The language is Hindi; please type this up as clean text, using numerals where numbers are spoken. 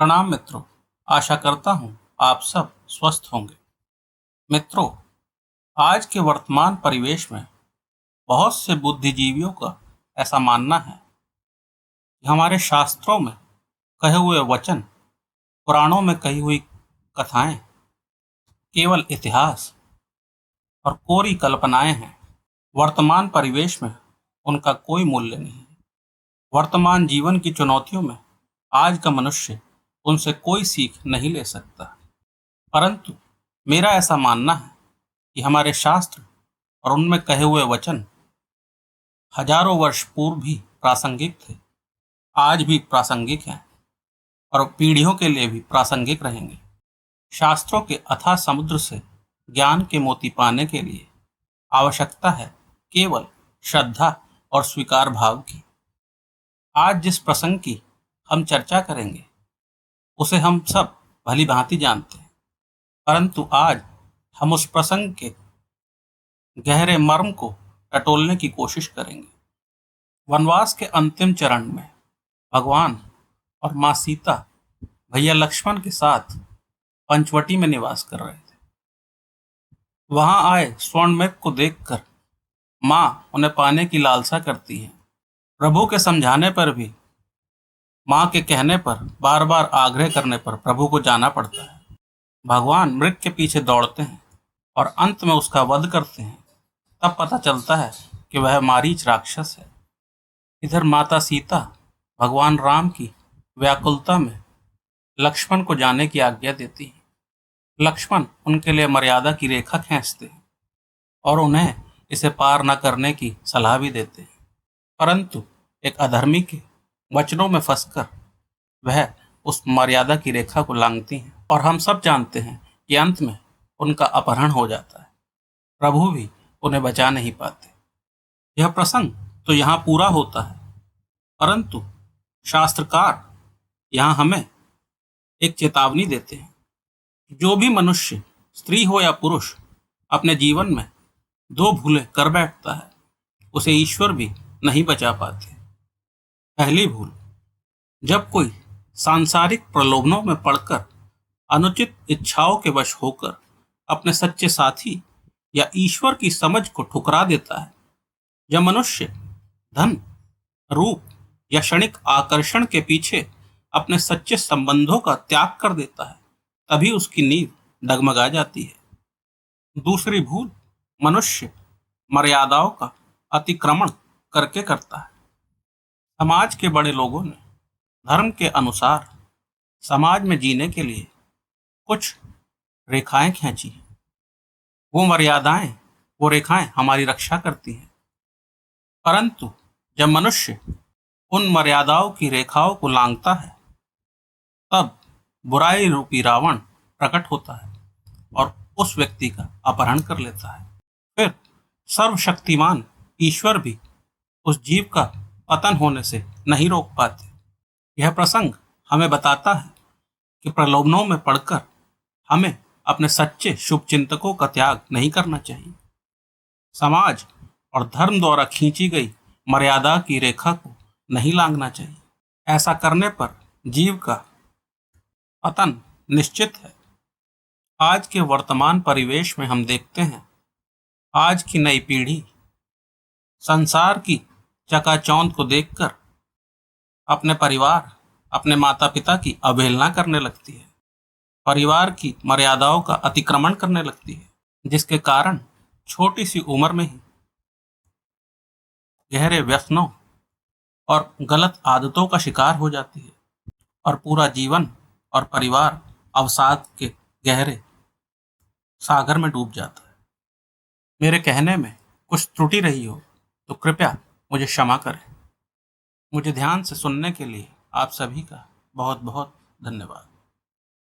प्रणाम मित्रों। आशा करता हूँ आप सब स्वस्थ होंगे। मित्रों, आज के वर्तमान परिवेश में बहुत से बुद्धिजीवियों का ऐसा मानना है कि हमारे शास्त्रों में कहे हुए वचन, पुराणों में कही हुई कथाएं केवल इतिहास और कोरी कल्पनाएं हैं। वर्तमान परिवेश में उनका कोई मूल्य नहीं है। वर्तमान जीवन की चुनौतियों में आज का मनुष्य उनसे कोई सीख नहीं ले सकता। परंतु मेरा ऐसा मानना है कि हमारे शास्त्र और उनमें कहे हुए वचन हजारों वर्ष पूर्व भी प्रासंगिक थे, आज भी प्रासंगिक हैं और पीढ़ियों के लिए भी प्रासंगिक रहेंगे। शास्त्रों के अथाह समुद्र से ज्ञान के मोती पाने के लिए आवश्यकता है केवल श्रद्धा और स्वीकार भाव की। आज जिस प्रसंग की हम चर्चा करेंगे उसे हम सब भली भांति जानते हैं, परंतु आज हम उस प्रसंग के गहरे मर्म को टटोलने की कोशिश करेंगे। वनवास के अंतिम चरण में भगवान और माँ सीता भैया लक्ष्मण के साथ पंचवटी में निवास कर रहे थे। वहां आए स्वर्णमेघ को देखकर माँ उन्हें पाने की लालसा करती है। प्रभु के समझाने पर भी, माँ के कहने पर, बार बार आग्रह करने पर प्रभु को जाना पड़ता है। भगवान मृग के पीछे दौड़ते हैं और अंत में उसका वध करते हैं। तब पता चलता है कि वह मारीच राक्षस है। इधर माता सीता भगवान राम की व्याकुलता में लक्ष्मण को जाने की आज्ञा देती है। लक्ष्मण उनके लिए मर्यादा की रेखा खींचते हैं और उन्हें इसे पार न करने की सलाह भी देते हैं, परंतु एक अधर्मी के वचनों में फंसकर वह उस मर्यादा की रेखा को लांघती हैं और हम सब जानते हैं कि अंत में उनका अपहरण हो जाता है। प्रभु भी उन्हें बचा नहीं पाते। यह प्रसंग तो यहाँ पूरा होता है, परंतु शास्त्रकार यहाँ हमें एक चेतावनी देते हैं। जो भी मनुष्य, स्त्री हो या पुरुष, अपने जीवन में दो भूलें कर बैठता है उसे ईश्वर भी नहीं बचा पाते। पहली भूल, जब कोई सांसारिक प्रलोभनों में पड़कर अनुचित इच्छाओं के वश होकर अपने सच्चे साथी या ईश्वर की समझ को ठुकरा देता है। जब मनुष्य धन, रूप या क्षणिक आकर्षण के पीछे अपने सच्चे संबंधों का त्याग कर देता है, तभी उसकी नींव डगमगा जाती है। दूसरी भूल, मनुष्य मर्यादाओं का अतिक्रमण करके करता है। समाज के बड़े लोगों ने धर्म के अनुसार समाज में जीने के लिए कुछ रेखाएं खींची हैं। वो मर्यादाएं, वो रेखाएं हमारी रक्षा करती हैं, परंतु जब मनुष्य उन मर्यादाओं की रेखाओं को लांघता है, तब बुराई रूपी रावण प्रकट होता है और उस व्यक्ति का अपहरण कर लेता है। फिर सर्वशक्तिमान ईश्वर भी उस जीव का पतन होने से नहीं रोक पाते। यह प्रसंग हमें बताता है कि प्रलोभनों में पड़कर हमें अपने सच्चे शुभ चिंतकों का त्याग नहीं करना चाहिए। समाज और धर्म द्वारा खींची गई मर्यादा की रेखा को नहीं लांघना चाहिए। ऐसा करने पर जीव का पतन निश्चित है। आज के वर्तमान परिवेश में हम देखते हैं, आज की नई पीढ़ी संसार की चकाचौंध को देखकर अपने परिवार, अपने माता पिता की अवहेलना करने लगती है, परिवार की मर्यादाओं का अतिक्रमण करने लगती है, जिसके कारण छोटी सी उम्र में ही गहरे व्यसनों और गलत आदतों का शिकार हो जाती है और पूरा जीवन और परिवार अवसाद के गहरे सागर में डूब जाता है। मेरे कहने में कुछ त्रुटि रही हो तो कृपया मुझे क्षमा करें। मुझे ध्यान से सुनने के लिए आप सभी का बहुत बहुत धन्यवाद।